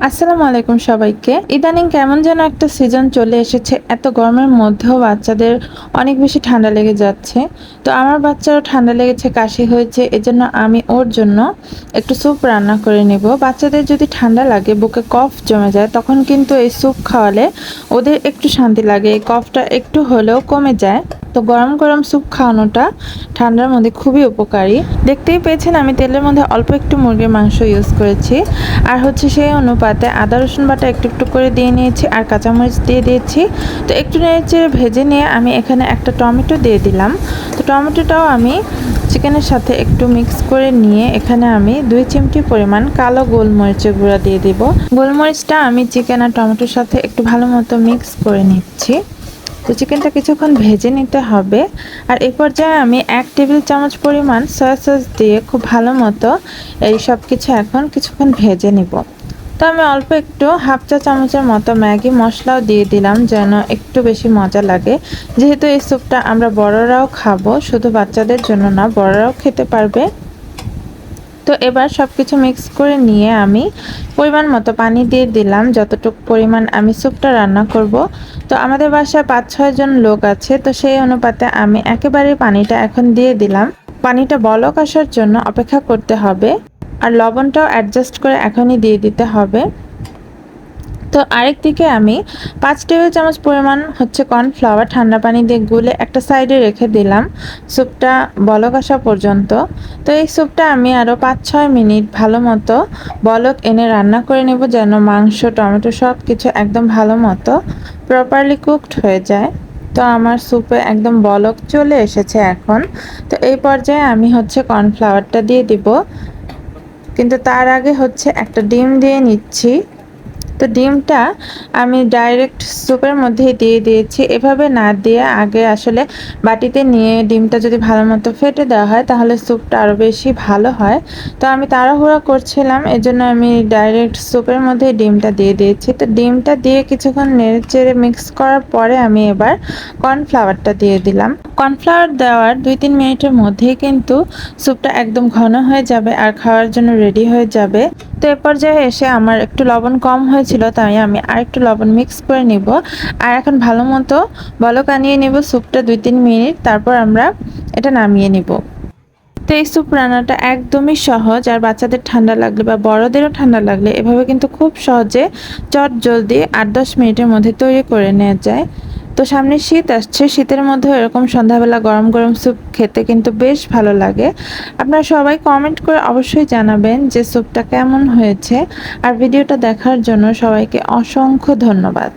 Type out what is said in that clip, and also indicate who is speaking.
Speaker 1: আসসালামু আলাইকুম সবাইকে। ইদানিং কেমন যেন একটা সিজন চলে এসেছে। এত গরমের মধ্যেও বাচ্চাদের অনেক বেশি ঠান্ডা লেগে যাচ্ছে। তো আমার বাচ্চারও ঠান্ডা লেগেছে, কাশি হয়েছে। এজন্য আমি ওর জন্য একটু স্যুপ রান্না করে নেব। বাচ্চাদের যদি ঠান্ডা লাগে, বুকে কফ জমে যায়, তখন কিন্তু এই স্যুপ খাওয়ালে ওদের একটু শান্তি লাগে। এই কফটা একটু হলেও কমে যায়। তো গরম গরম স্যুপ খাওয়ানোটা ঠান্ডার মধ্যে খুবই উপকারী। দেখতেই পেয়েছেন আমি তেলের মধ্যে অল্প একটু মুরগির মাংস ইউজ করেছি। আর হচ্ছে সেই অনুপাতে আদা রসুন বাটা একটু একটু করে দিয়ে নিয়েছি আর কাঁচামরিচ দিয়ে দিয়েছি। তো একটু নেড়েচেড়ে ভেজে নিয়ে আমি এখানে একটা টমেটো দিয়ে দিলাম। তো টমেটোটাও আমি চিকেনের সাথে একটু মিক্স করে নিয়ে এখানে আমি 2 চিমটি পরিমাণ কালো গোলমরিচের গুঁড়া দিয়ে দিব। গোলমরিচটা আমি চিকেন আর টমেটোর সাথে একটু ভালো মতো মিক্স করে নিচ্ছি। তো চিকেনটা কিছুক্ষণ ভেজে নিতে হবে। আর এই পর্যায়ে আমি 1 টেবিল চামচ পরিমাণ সয়া সস দিয়ে খুব ভালো মতো এই সব কিছু এখন কিছুক্ষণ ভেজে নিব। তো আমি অল্প একটু হাফ চা চামচের মতো ম্যাগি মশলাও দিয়ে দিলাম যেন একটু বেশি মজা লাগে। যেহেতু এই স্যুপটা আমরা বড়রাও খাবো, শুধু বাচ্চাদের জন্য না, বড়রাও খেতে পারবে। তো এবার সব কিছু মিক্স করে নিয়ে আমি পরিমাণ মতো পানি দিয়ে দিলাম, যতটুকু পরিমাণ আমি স্যুপটা রান্না করব। তো আমাদের বাসায় 5-6 জন লোক আছে, তো সেই অনুপাতে আমি একেবারেই পানিটা এখন দিয়ে দিলাম। পানিটা বলক আসার জন্য অপেক্ষা করতে হবে। আর লবণটাও অ্যাডজাস্ট করে এখনই দিয়ে দিতে হবে। তো আরেক দিকে আমি 5 টেবিল চামচ পরিমাণ হচ্ছে কর্নফ্লাওয়ার ঠান্ডা পানি দিয়ে গুলে একটা সাইডে রেখে দিলাম স্যুপটা বলক আসা পর্যন্ত। তো এই স্যুপটা আমি আরও 5-6 মিনিট ভালো মতো বলক এনে রান্না করে নেব, যেন মাংস টমেটো সব কিছু একদম ভালো মতো প্রপারলি কুকড হয়ে যায়। তো আমার স্যুপে একদম বলক চলে এসেছে এখন। তো এই পর্যায়ে আমি হচ্ছে কর্নফ্লাওয়ারটা দিয়ে দিব, কিন্তু তার আগে হচ্ছে একটা ডিম দিয়ে নিচ্ছি। তো ডিমটা আমি ডাইরেক্ট স্যুপের মধ্যেই দিয়ে দিয়েছি। এভাবে না দিয়ে আগে আসলে বাটিতে নিয়ে ডিমটা যদি ভালো মতো ফেটে দেওয়া হয় তাহলে স্যুপটা আরও বেশি ভালো হয়। তো আমি তাড়াহুড়া করছিলাম, এজন্য আমি ডাইরেক্ট স্যুপের মধ্যে ডিমটা দিয়ে দিয়েছি। তো ডিমটা দিয়ে কিছুক্ষণ নেড়েচেড়ে মিক্স করার পরে আমি এবার কর্নফ্লাওয়ারটা দিয়ে দিলাম। কর্নফ্লাওয়ার দেওয়ার 2-3 মিনিটের মধ্যেই কিন্তু স্যুপটা একদম ঘন হয়ে যাবে আর খাওয়ার জন্য রেডি হয়ে যাবে। তো এ পর্যায়ে এসে আমার একটু লবণ কম হয়েছিল, তাই আমি আরেকটু লবণ মিক্স করে নিব। আর এখন ভালো মতো বলক আনিয়ে নিব স্যুপটা 2-3 মিনিট, তারপর আমরা এটা নামিয়ে নিব। তো এই স্যুপ রান্নাটা একদমই সহজ, আর বাচ্চাদের ঠান্ডা লাগলে বা বড়দেরও ঠান্ডা লাগলে এভাবে কিন্তু খুব সহজে চট জলদি 8-10 মিনিটের মধ্যে তৈরি করে নেওয়া যায়। তো সামনে শীত আসছে, শীতের মধ্যে এরকম সন্ধ্যাবেলা গরম গরম স্যুপ খেতে কিন্তু বেশ ভালো লাগে। আপনারা সবাই কমেন্ট করে অবশ্যই জানাবেন যে স্যুপটা কেমন হয়েছে। আর ভিডিওটা দেখার জন্য সবাইকে অসংখ্য ধন্যবাদ।